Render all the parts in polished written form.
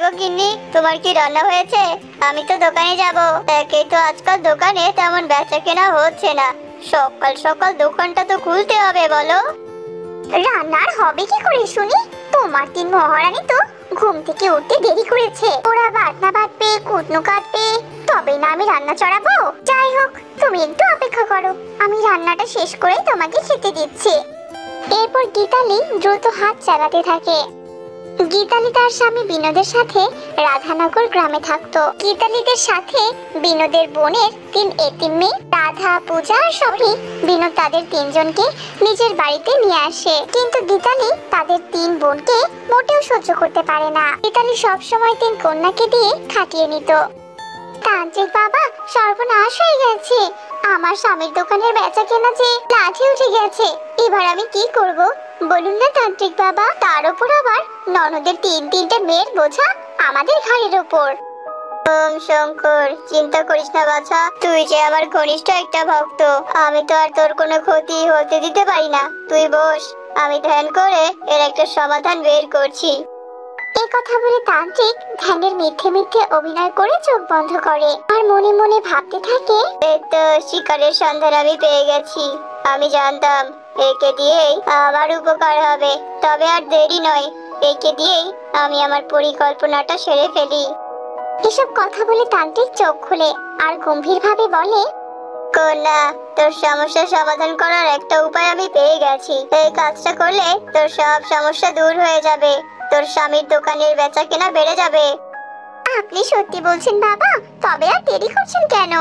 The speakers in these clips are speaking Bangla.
গো গিন্নি, তোমার কি রান্না হয়েছে? আমি তো দোকানে যাব। একেই তো আজকাল দোকানে তেমন বেচা কেনা হচ্ছে না। সকাল সকাল দোকানটা তো খুলতে হবে, বলো। রান্নার হবে কি করে শুনি? তোমার তিন মহারানী তো ঘুম থেকে উঠতে দেরি করেছে। ওরা বাটনা বাটবে, কুটনো কাটবে, তবে না আমি রান্না চড়াবো। যাই হোক, তুমি একটু অপেক্ষা করো, আমি রান্নাটা শেষ করে তোমাকে খেতে দিচ্ছি। এরপর গীতালি দ্রুত হাত চালাতে থাকে। গীতালি তার স্বামী বিনোদের সাথে রাধানগর গ্রামে থাকতো। গীতালিদের সাথে বিনোদের বোনের তিন এতিম মেয়ে রাধা, পূজা আর সখী। বিনোদ তাদের তিনজনকে নিজের বাড়িতে নিয়ে আসে, কিন্তু গীতালি তাদের তিন বোনকে মোটেও সহ্য করতে পারে না। গীতালি সবসময় তিন কন্যাকে দিয়ে খাটিয়ে নিত। তান্ত্রিক বাবা, সর্বনাশ হয়ে গেছে। আমার স্বামীর দোকানের বেচা কেনা যে লাঠি উঠে গেছে। এবার আমি কি করব বলুন না তান্ত্রিক বাবা? তার উপর আবার ননদের তিনটে মেয়ের বোঝা আমাদের ঘাড়ের উপর। ওম শঙ্কর, চিন্তা করিস না বাছা, তুই যে আমার ঘনিষ্ঠ একটা ভক্ত। আমি তো আর তোর কোনো ক্ষতি হতে দিতে পারি না। তুই বস, আমি ধ্যান করে এর একটা সমাধান বের করছি। এই কথা বলে তান্ত্রিক ধ্যানের মিথ্যে মিথ্যে অভিনয় করে চোখ বন্ধ করে আর মনে মনে ভাবতে থাকে, এই তো শিকারের সন্ধান আমি পেয়ে গেছি। আমি জানতাম একে দিয়েই আমার উপকার হবে। তবে আর দেরি নয়, একে দিয়েই আমি আমার পরিকল্পনাটা সেরে ফেলি। এসব কথা বলে তান্ত্রিক চোখ খুলে আর গম্ভীর ভাবে বলে, কন্যা, তোর সমস্যার সমাধান করার একটা উপায় আমি পেয়ে গেছি। এই কাজটা করলে তোর সব সমস্যা দূর হয়ে যাবে। তোর স্বামীর দোকানের বেচা কেনা বেড়ে যাবে। আপনি সত্যি বলছেন বাবা? তবে আর দেরি করছেন কেন?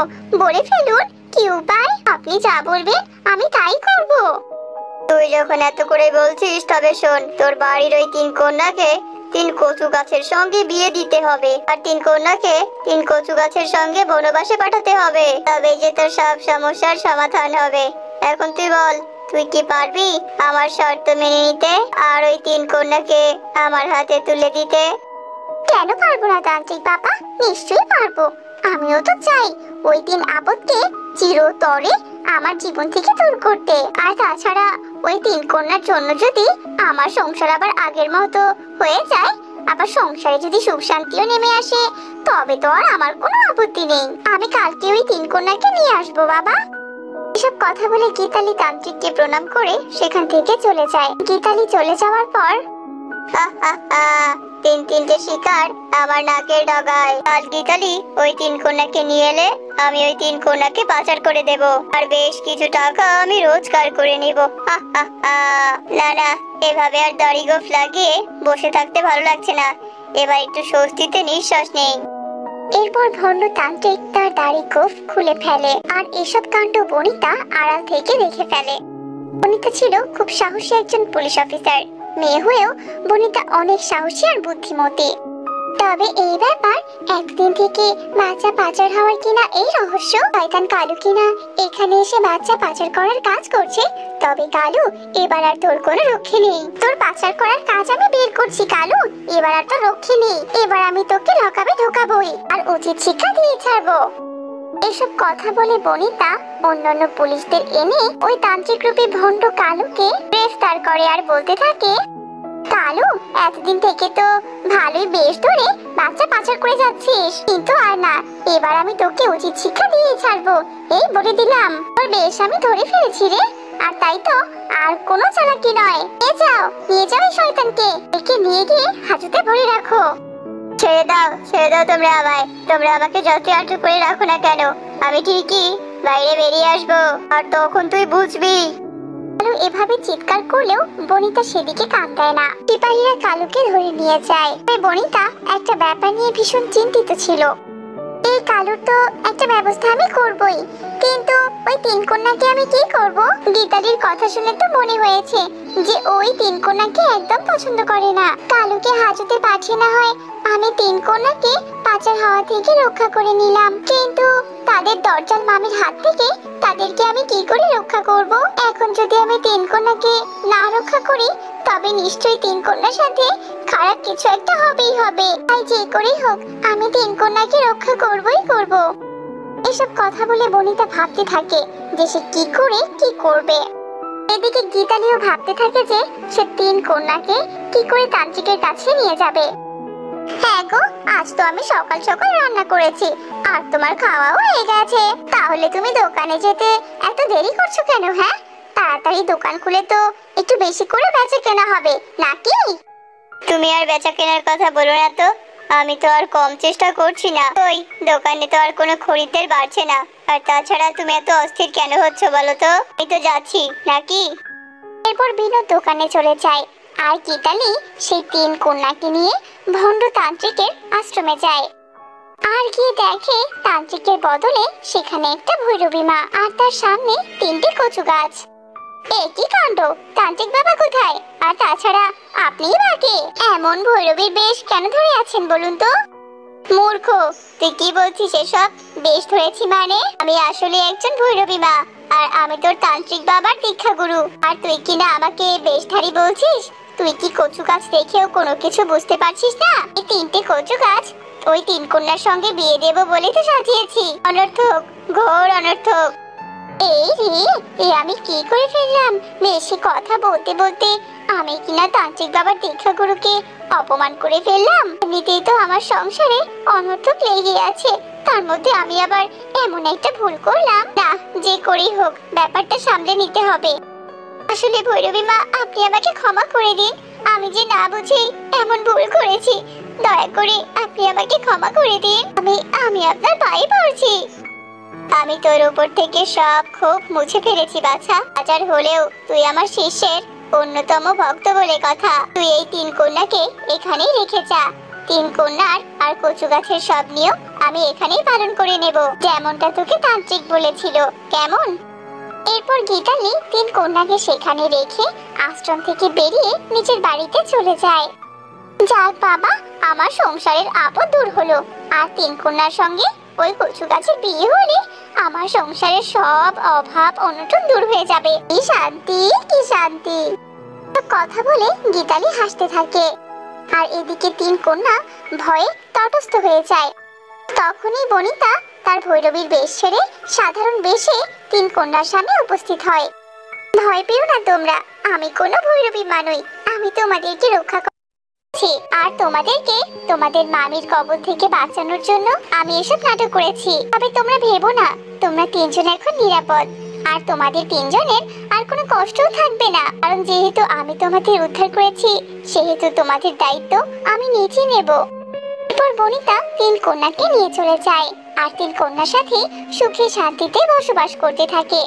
বলে ফেলুন কি উপায়। আপনি যা বলবেন আমি তাই করব। তুই যখন এত করে বলছিস, তবে শোন, তোর বাড়ির ওই তিন কন্যাকে তিন কচু গাছের সঙ্গে বিয়ে দিতে হবে, আর তিন কন্যাকে তিন কচু গাছের সঙ্গে বনবাসে পাঠাতে হবে। তবে যে তোর সব সমস্যার সমাধান হবে। এখন তুই বল, তুই কি পারবি আমার শর্ত মেনে নিতে আর ওই তিন কন্যাকে আমার হাতে তুলে দিতে? কেন পারবো না তান্ত্রিক বাবা, নিশ্চয়ই পারবো। আমিও তো চাই ওই দিন আপদকে চিরতরে আমার জীবন থেকে দূর করতে। আর তাছাড়া ওই তিন কন্যার জন্য যদি আমার সংসার আবার আগের মতো হয়ে যায়, আবার সংসারে যদি সুখ শান্তিও নেমে আসে, তবে তো আর আমার কোনো আপত্তি নেই। আমি কালকে ওই তিন কন্যাকে নিয়ে আসবো বাবা। এসব কথা বলে গীতালি তান্ত্রিককে প্রণাম করে সেখান থেকে চলে যায়। গীতালি চলে যাওয়ার পর তিনটে শিকার আমার নাকের ডগায়। আজ গীতালি ওই তিন কন্যাকে নিয়ে এলে আমি ওই তিন কন্যাকে পাচার করে দেব, আর বেশ কিছু টাকা আমি রোজগার করে নিব। না না, এভাবে আর দাড়ি গোঁফ লাগিয়ে বসে থাকতে ভালো লাগছে না। এবার একটু স্বস্তিতে নিঃশ্বাস নেই। এরপর ভণ্ড তান্ত্রিক তার দাড়ি গোঁফ খুলে ফেলে আর এসব কাণ্ড বনিতা আড়াল থেকে দেখে ফেলে। বনিতা ছিল খুব সাহসী একজন পুলিশ অফিসার। মেয়ে হয়েও বনিতা অনেক সাহসী আর বুদ্ধিমতী। তবে এই ব্যাপার একদিন থেকে বাচ্চা পাচার হওয়ার কিনা এই রহস্য শয়তান কালু কিনা এখানে এসে বাচ্চা পাচার করার কাজ করছে। তবে কালু, এবার আর তোর কোনো রক্ষে নেই। তোর পাচার করার কাজ আমি বের করছি কালু। এবার আর তোর রক্ষে নেই। এবার আমি তোকে লকাবে ঢোকাবই আর উচিত শিক্ষা দিয়ে ছাড়বো। এসব কথা বলে বনিতা অন্যান্য পুলিশদের এনে ওই তান্ত্রিক রূপী ভণ্ড কালুকে গ্রেফতার করে আর বলতে থাকে, কালু, এতদিন থেকে তো ভালোই বেশ ধরে বাচ্চা পাচার করে যাচ্ছিস, কিন্তু আর না, এবার আমি তোকে উচিত শিক্ষা দিয়ে ছাড়বো। এই বলে দিলাম, তোর বেশ আমি ধরে ফেলেছি রে। আর তাই তো আর কোনো চালাকি নয়। নিয়ে যাও এই শয়তানকে। একে নিয়ে গিয়ে হাজতে ভরে রাখো। ছেড়ে দাও তোমরা আমায়। তোমরা আমাকে যতই আটক করে রাখো না কেন, আমি ঠিকই বাইরে বেরিয়ে আসবো, আর তখন তুই বুঝবি। কালু এভাবে চিৎকার করলেও বনিতা সেদিকে কান দেয় না। সিপাহীরা কালুকে ধরে নিয়ে যায়। বনিতা একটা ব্যাপার নিয়ে ভীষণ চিন্তিত ছিল। এই কালুর তো একটা ব্যবস্থা আমি করবই, কিন্তু ওই তিন কন্যাকে আমি কি করব? গীতালির কথা শুনে তো মনে হয়েছে যে ওই তিন কন্যাকে একদম পছন্দ করে না। কালুকে হাজতে পাঠিয়ে না হয় আমি তিন কন্যাকে পাচার হওয়া থেকে রক্ষা করে নিলাম, কিন্তু তাদের দরজাল মামির হাত থেকে তাদেরকে আমি কি করে রক্ষা করব? এখন যদি আমি তিন কন্যাকে না রক্ষা করি, তবে নিশ্চয়ই তিন কন্যার সাথে খারাপ কিছু একটা হবেই হবে। তাই যে করেই হোক আমি তিন কন্যাকে রক্ষা করবই করব। এসব কথা বলে বনিতা ভাবতে থাকে যে সে কি করে কি করবে। এদিকে গীতালিও ভাবতে থাকে যে সে তিন কন্যাকে কি করে তান্ত্রিকের কাছে নিয়ে যাবে। হ্যাঁ গো, আজ তো আমি সকাল সকাল রান্না করেছি আর তোমার খাওয়াও হয়ে গেছে। তাহলে তুমি দোকানে যেতে এত দেরি করছো কেন? হ্যাঁ, তাড়াতাড়ি দোকান খুলে তো একটু বেশি করে বেচা কেনা হবে নাকি? তুমি আর বেচা কেনার কথা বলো না তো। আমি তো আর কম চেষ্টা করছি না। ওই দোকানে তো আর কোনো খরিদ্দার বাড়ছে না। আর তাছাড়া তুমি এত অস্থির কেন হচ্ছ বলো তো? এই তো যাচ্ছি নাকি। এরপর বিনোদ দোকানে চলে যায় আর গীতালি সেই তিন কন্যাকে নিয়ে ভণ্ড তান্ত্রিকের আশ্রমে যায়। আর গিয়ে দেখে তান্ত্রিকের বদলে সেখানে একটা ভৈরবী মা আর তার সামনে তিনটে কচু গাছ। এ কি কাণ্ড! তান্ত্রিক বাবা কোথায়? আর তাছাড়া আপনিই বা কে? এমন ভৈরবীর বেশ কেন ধরে আছেন বলুন তো? মূর্খ, তুই কি বলছিস এসব? বেশ ধরেছি মানে? আমি আসলে একজন ভৈরবী মা আর আমি তোর তান্ত্রিক বাবার দীক্ষা গুরু। আর তুই কি না আমাকে বেশধারী বলছিস? তুই কি কচু গাছ দেখেও কোনো কিছু বুঝতে পারছিস না? এই তিনটে কচু গাছ ওই তিন কন্যার সঙ্গে বিয়ে দেব বলেই তো সাজিয়েছি। অনর্থক, ঘোর অনর্থক। এই রে, এ আমি কি করে ফেললাম? বেশি কথা বলতে বলতে আমি কিনা তান্ত্রিক বাবার দীক্ষা গুরুকে অপমান করে ফেললাম। এমনিতেই তো আমার সংসারে অনর্থক লেগে আছে, তার মধ্যে আমি আবার এমন একটা ভুল করলাম। না, যে করেই হোক ব্যাপারটা সামলে নিতে হবে। আসলে ভৈরবী মা, আপনি আমাকে ক্ষমা করে দিন। আমি যে না বুঝে এমন ভুল করেছি, দয়া করে আপনি আমাকে ক্ষমা করে দিন। আমি আপনার পায়ে পড়ছি। আমি তোর উপর থেকে সব ক্ষোভ মুছে ফেলেছি বাছা। হাজার হলেও তুই আমার শিষ্যের অন্যতম ভক্ত বলে কথা। তুই এই তিন কন্যাকে এখানেই রেখে যা। তিন কন্যার আর কচু গাছের সব নিয়ম আমি এখানেই পালন করে নেব, যেমনটা তোকে তান্ত্রিক বলেছিল। কেমন? এরপর গীতালি তিন কন্যাকে সেখানে রেখে আশ্রম থেকে বেরিয়ে নিজের বাড়িতে চলে যায়। যাক বাবা, আমার সংসারের আপদ দূর হলো। আর তিন কন্যার সঙ্গে ওই কচু গাছের বিয়ে হলে আমার সংসারের সব অভাব অনটন দূর হয়ে যাবে। কি শান্তি, কি শান্তি। কথা বলে গীতালি হাসতে থাকে আর এদিকে তিন কন্যা ভয়ে তটস্থ হয়ে যায়। তখনই বনিতা তার ভৈরবীর বেশ ছেড়ে সাধারণ বেশে তিন কন্যার সামনে উপস্থিত হয়। ভয় পেও না তোমরা, আমি কোনো ভৈরবী মা নই। আমি তোমাদেরকে রক্ষা আর তোমাদেরকে তোমাদের মামির কবল থেকে বাঁচানোর জন্য আমি এসব নাটক করেছি। তবে তোমরা ভেবো না, তোমরা তিনজন এখন নিরাপদ। আর তোমাদের তিনজনের আর কোনো কষ্টও থাকবে না, কারণ যেহেতু আমি তোমাদের উদ্ধার করেছি সেহেতু তোমাদের দায়িত্ব আমি নিজে নেব। এরপর বনিতা তিন কন্যাকে নিয়ে চলে যায় আর তিন কন্যার সাথে সুখে শান্তিতে বসবাস করতে থাকে।